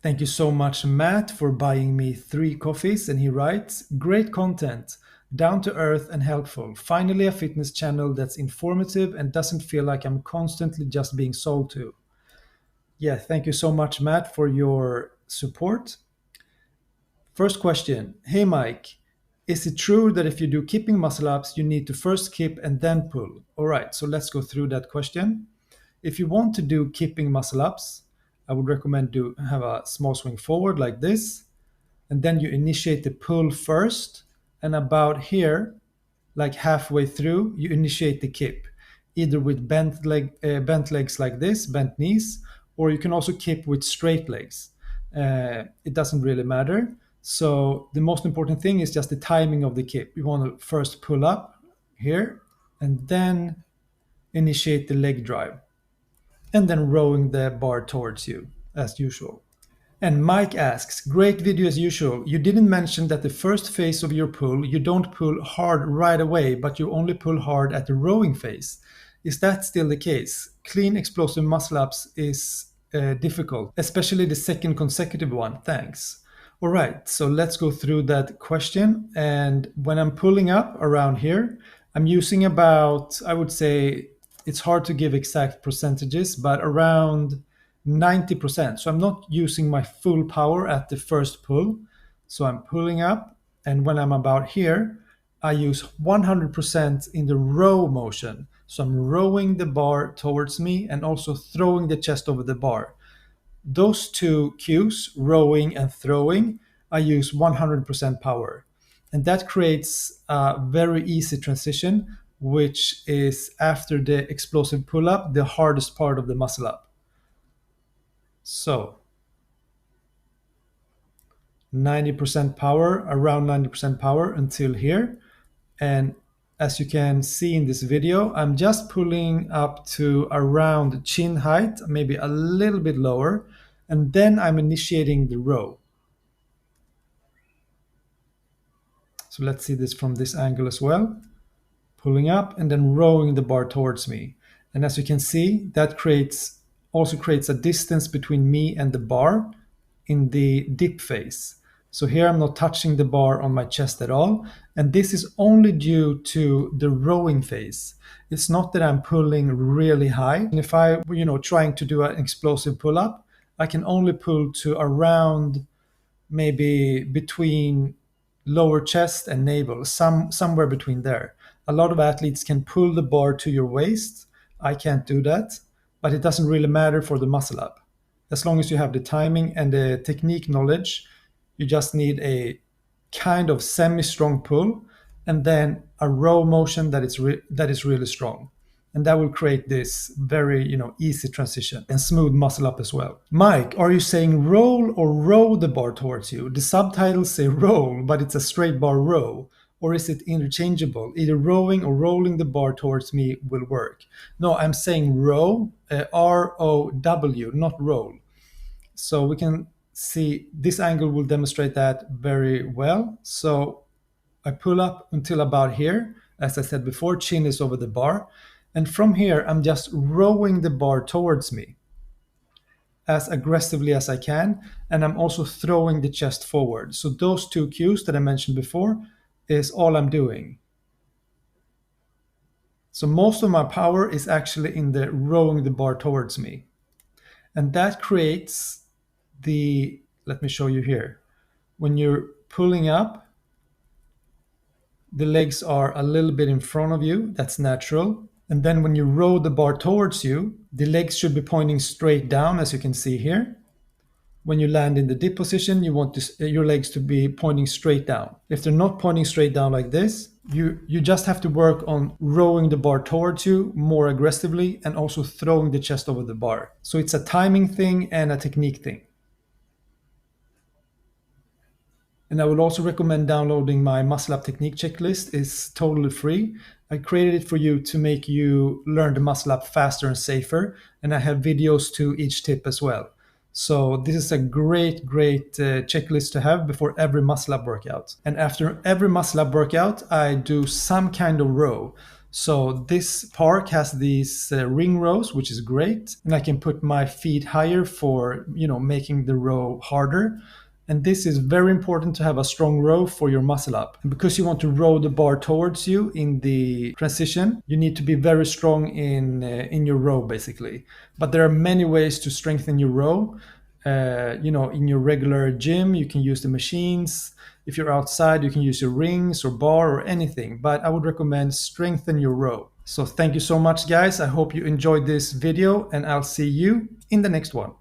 Thank you so much, Matt, for buying me 3 coffees. And he writes, great content, down to earth and helpful. Finally, a fitness channel that's informative and doesn't feel like I'm constantly just being sold to. Yeah, thank you so much, Matt, for your support. First question. Hey, Mike, is it true that if you do kipping muscle ups, you need to first kip and then pull? All right, so let's go through that question. If you want to do kipping muscle ups, I would recommend to have a small swing forward like this, and then you initiate the pull first, and about here, like halfway through, you initiate the kip, either with bent legs like this, bent knees, or you can also kip with straight legs. It doesn't really matter. So the most important thing is just the timing of the kip. You want to first pull up here, and then initiate the leg drive, and then rowing the bar towards you as usual. And Mike asks, great video as usual. You didn't mention that the first phase of your pull, you don't pull hard right away, but you only pull hard at the rowing phase. Is that still the case? Clean explosive muscle ups is difficult, especially the second consecutive one. Thanks. All right, so let's go through that question. And when I'm pulling up around here, I'm using about, I would say, it's hard to give exact percentages, but around 90%. So I'm not using my full power at the first pull. So I'm pulling up, and when I'm about here, I use 100% in the row motion. So I'm rowing the bar towards me and also throwing the chest over the bar. Those two cues, rowing and throwing, I use 100% power. And that creates a very easy transition, which is after the explosive pull up, the hardest part of the muscle up. So 90% power, around 90% power until here. And as you can see in this video, I'm just pulling up to around chin height, maybe a little bit lower, and then I'm initiating the row. So let's see this from this angle as well. Pulling up and then rowing the bar towards me. And as you can see, that also creates a distance between me and the bar in the dip phase. So here I'm not touching the bar on my chest at all. And this is only due to the rowing phase. It's not that I'm pulling really high. And if I, trying to do an explosive pull up, I can only pull to around maybe between lower chest and navel, somewhere between there. A lot of athletes can pull the bar to your waist. I can't do that, but it doesn't really matter for the muscle up. As long as you have the timing and the technique knowledge, you just need a kind of semi-strong pull and then a row motion that is really strong. And that will create this very easy transition and smooth muscle up as well. Mike, are you saying roll or row the bar towards you? The subtitles say roll, but it's a straight bar row. Or is it interchangeable? Either rowing or rolling the bar towards me will work. No, I'm saying row, R-O-W, not roll. So we can see this angle will demonstrate that very well. So I pull up until about here. As I said before, chin is over the bar. And from here, I'm just rowing the bar towards me as aggressively as I can. And I'm also throwing the chest forward. So those two cues that I mentioned before is all I'm doing. So most of my power is actually in the rowing the bar towards me. And that creates let me show you here. When you're pulling up, the legs are a little bit in front of you. That's natural. And then when you row the bar towards you, the legs should be pointing straight down, as you can see here. When you land in the dip position, you want your legs to be pointing straight down. If they're not pointing straight down like this, you just have to work on rowing the bar towards you more aggressively and also throwing the chest over the bar. So it's a timing thing and a technique thing. And I would also recommend downloading my muscle up technique checklist. It's totally free. I created it for you to make you learn the muscle up faster and safer. And I have videos to each tip as well. So this is a great checklist to have before every muscle up workout. And after every muscle up workout, I do some kind of row. So this park has these ring rows, which is great. And I can put my feet higher for, making the row harder. And this is very important to have a strong row for your muscle up. And because you want to row the bar towards you in the transition, you need to be very strong in your row, basically. But there are many ways to strengthen your row. In your regular gym, you can use the machines. If you're outside, you can use your rings or bar or anything. But I would recommend strengthen your row. So thank you so much, guys. I hope you enjoyed this video, and I'll see you in the next one.